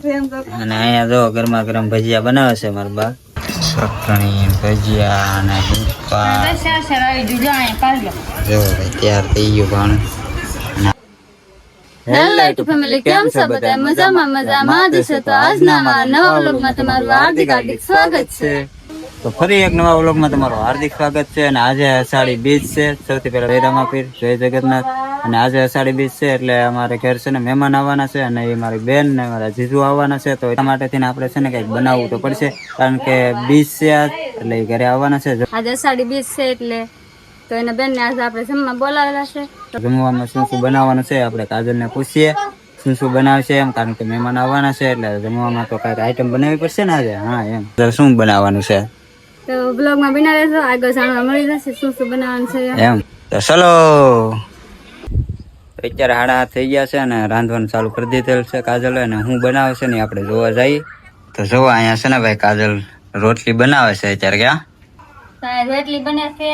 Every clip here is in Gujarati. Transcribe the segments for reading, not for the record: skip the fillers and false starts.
અને અહીંયા જો ગરમા ગરમ ભજીયા બનાવે છે મારા બા. ચટણી ભજીયા અને જો તૈયાર થઈ ગયું પાણી. હેલો ટુ ફેમિલી, કેમ છો બધા? મજામાં જ છે. તો આજના નવા વ્લોગમાં તમારું હાર્દિક સ્વાગત છે. તો ફરી એક નવા વ્લોગમાં તમારું હાર્દિક સ્વાગત છે. અને આજે અષાઢી બીજ છે. સૌથી પહેલા જય રામાપીર, જય જગન્નાથ. અને આજે અષાઢી બીજ છે એટલે અમારે ઘર છે ને મહેમાન આવવાના છે, અને એ મારી બેન ને મારા જીજુ આવવાના છે. તો એટલા માટે થઈને આપણે છે ને કઈક બનાવવું તો પડશે, કારણ કે બીજ છે આજ, એટલે એ ઘરે આવવાના છે. આજે અષાઢી બીજ છે એટલે તો એના બેન ને આજે આપણે જમવા બોલાવેલા છે. જમવામાં શું શું બનાવવાનું છે આપણે કાજલ ને પૂછીએ શું શું બનાવશે એમ, કારણ કે મહેમાન આવવાના છે એટલે જમવામાં તો કઈક આઈટમ બનાવવી પડશે ને આજે. હા એમ. તો શું બનાવવાનું છે તો બ્લોગમાં બના રહેજો, આગળ જાણવા મળી જશે શું શું બનાવવાનું છે એમ. તો ચલો, અત્યારે 8:30 થઈ ગયા છે અને રાંધવાનું ચાલુ કરી દીધેલ છે કાજલ. અને હું બનાવે છે ને આપણે જોવા જઈએ. તો જોવો અહીંયા છે ને ભાઈ કાજલ રોટલી બનાવે છે અત્યારે. ક્યાં રોટલી બને છે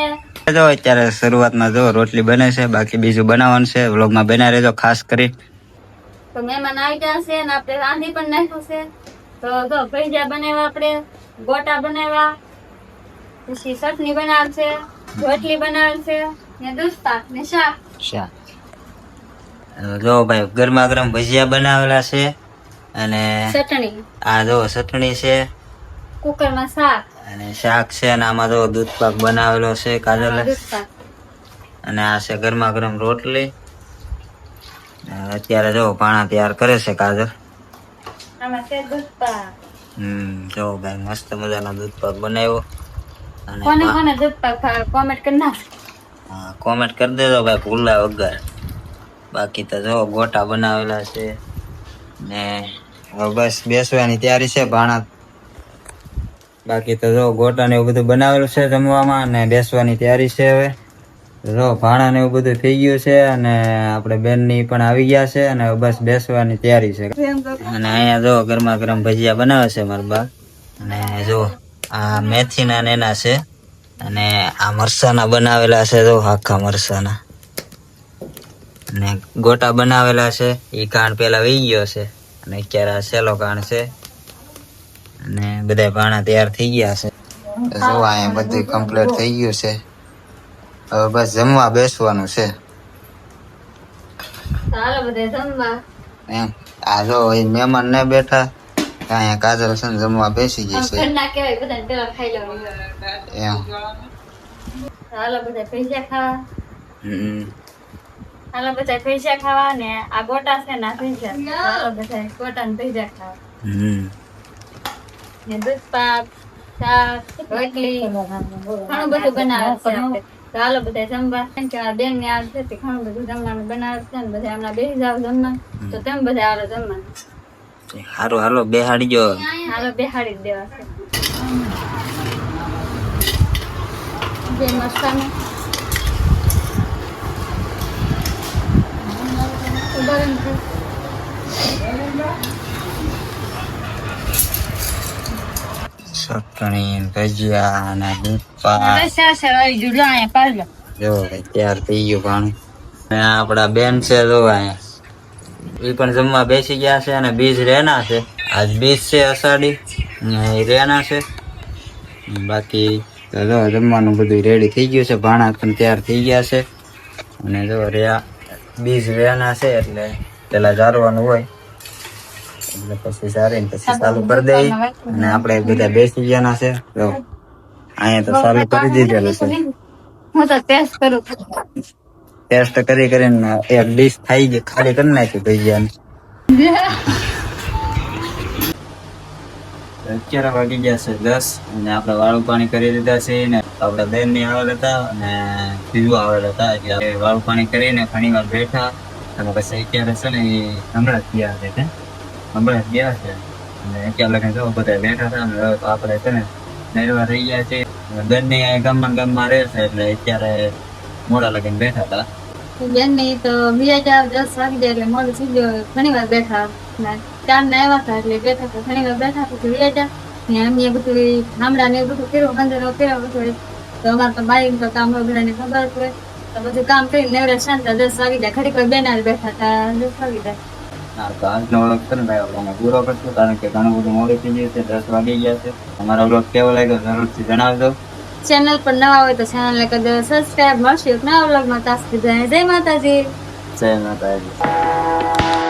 જો અત્યારે શરૂઆતમાં જો રોટલી બને છે, બાકી બીજું બનાવવાનું છે. વ્લોગમાં બના રહેજો ખાસ કરી. તો મહેમાન આવી ગયા છે અને આપણે રાંધી પણ નાખ્યું છે. તો જો ભજીયા બનાવ્યા, આપણે ગોટા બનાવ્યા, પછી ચટણી બનાવશે, રોટલી બનાવશે ને દૂધ પાક ને શાક. જો ભાઈ ગરમા ગરમ ભજીયા બનાવેલા છે, અને ચટણી, આ જો ચટણી છે, કુકરમાં શાક અને શાક છે, અને આમાં જો દૂધ પાક બનાવેલો છે કાજલે, અને આ છે ગરમા ગરમ રોટલી. અત્યારે જો પાણા તૈયાર કરે છે કાજલ. આમાં છે દૂધ પાક. જો ભાઈ મસ્ત મજાનો દૂધ પાક બનાવ્યો. અને કોને કોને દૂધ પાક ભાવે કોમેન્ટ કરી નાખ. હા કોમેન્ટ કરી દેજો ભાઈ ભૂલા વગર. બાકી તો જો ગોટા બનાવેલા છે, ને હવે બસ બેસવાની તૈયારી છે ભાણા. બાકી તો જો ગોટા ને એવું બધું બનાવેલું છે જમવામાં, અને બેસવાની તૈયારી છે. હવે જો ભાણા ને એવું બધું થઈ ગયું છે, અને આપણે બેન ની પણ આવી ગયા છે, અને બસ બેસવાની તૈયારી છે. અને અહીંયા જો ગરમા ગરમ ભજીયા બનાવે છે મારા બા. અને જો આ મેથીના ને એના છે, અને આ મરસાના બનાવેલા છે, જો આખા મરસાના. અને ગોટા બનાવેલા છે, એ કાણ પેલા વહી ગયો છે, અને અત્યારે આ સેલો કાણ છે. અને બધા ભાણા તૈયાર થઈ ગયા છે. જો અહીંયા બધું કમ્પ્લીટ થઈ ગયું છે. હવે બસ જમવા બેસવાનું છે ચાલો બધા જમવા એમ. આ જો એ મહેમાન ને બેઠા, અહીંયા કાજલ છે ને જમવા બેસી ગઈ છે ઘરના કહેવાય બધા પેલા ખાઈ લેવાનું એમ. ચાલો બધા ભજીયા ખાવા. ચાલો બધા ભજીયા ખાવા. ને આ ગોટા છે ને આ ભજીયા. ચાલો બધા ગોટા ને ભજીયા ખાવા. ને દૂધ પાક, શાક, રોટલી, ઘણું બધું બનાવે છે આપણે. ચાલો બધા જમવા. કે આ બેન ને આ છે તે ઘણું બધું જમવાનું બનાવે છે, ને બધા હમણાં બેસી જાવ જમવા. તો તેમ બધા આવો જમવાનું. હારું હાલો બેહાડી જો. હાલો બેહાડી જ દેવા છે. જે મસ્તાને ચટણી ભજીયા અને દૂધ પાક જો તૈયાર થઈ ગયું પાણી. અને આપડા બેન છે જો અહીંયા એ પણ જમવા બેસી ગયા છે, અને બીજ રેના છે. આજ બીજ છે અષાઢી, એ રેના છે. બાકી તો જો જમવાનું બધું રેડી થઈ ગયું છે, ભાણા પણ તૈયાર થઈ ગયા છે. અને જો રહ્યા બીજ રેના છે એટલે પેલા જારવાનું હોય, એટલે પછી જારીને પછી ચાલુ કરી દઈ. અને આપણે બધા બેસી ગયા છે. જો અહીંયા તો ચાલુ કરી દીધેલું છે. હું તો ટેસ્ટ કરું. ટેસ્ટ કરી કરીને એક ડીશ ખાઈ ગઈ, ખાલી કરી નાખી ભજીયાને. અત્યારે વાગી ગયા છે 10, અને આપણે વાળું પાણી કરી દીધા છે. ને આપડા બેન ની આવેલ હતા અને બીજું આવેલ હતા, એટલે વાળું પાણી કરીને ઘણી વાર બેઠા. અને પછી અત્યારે છે ને એ હમણાં જ ગયા છે, હમણાં જ ગયા છે. અને અત્યારે લગન જો બધા બેઠા હતા. અને આપણે છે ને નરવા રહી ગયા છે. બેન ની ગામમાં રહે છે, એટલે અત્યારે મોડા લગન બેઠા હતા. બેન ની તો બીજા 10 વાગી જાય એટલે મોડું થઈ ગયું. ઘણી વાર બેઠા, 4 ને આવ્યા હતા એટલે બેઠા હતા. ઘણી વાર બેઠા પછી બીજા ને એમ બધું ગામડા ને બધું કર્યું, અંદર કર્યું બધું. તો અમારે તો બાઈ તો કામ બધાને ખબર પડે, તો બધું કામ કરીને નેવડે શાંત 10 વાગી જાય. ઘડીક વાર બેન બેઠા હતા 10 વાગી જાય. હા તો આજનો વ્લોગ છે ને ભાઈ આપણે પૂરો કરશું, કારણ કે ઘણું બધું મોડું થઈ ગયું છે, 10 વાગી ગયા છે. તમારો વ્લોગ કેવો લાગ્યો જરૂરથી જણાવજો. ચેનલ પર નવા હોય તો ચેનલને કરી દો સબસ્ક્રાઇબ. મળશે એક નવા વ્લોગમાં. ત્યાં સુધી જય માતાજી. જય માતાજી.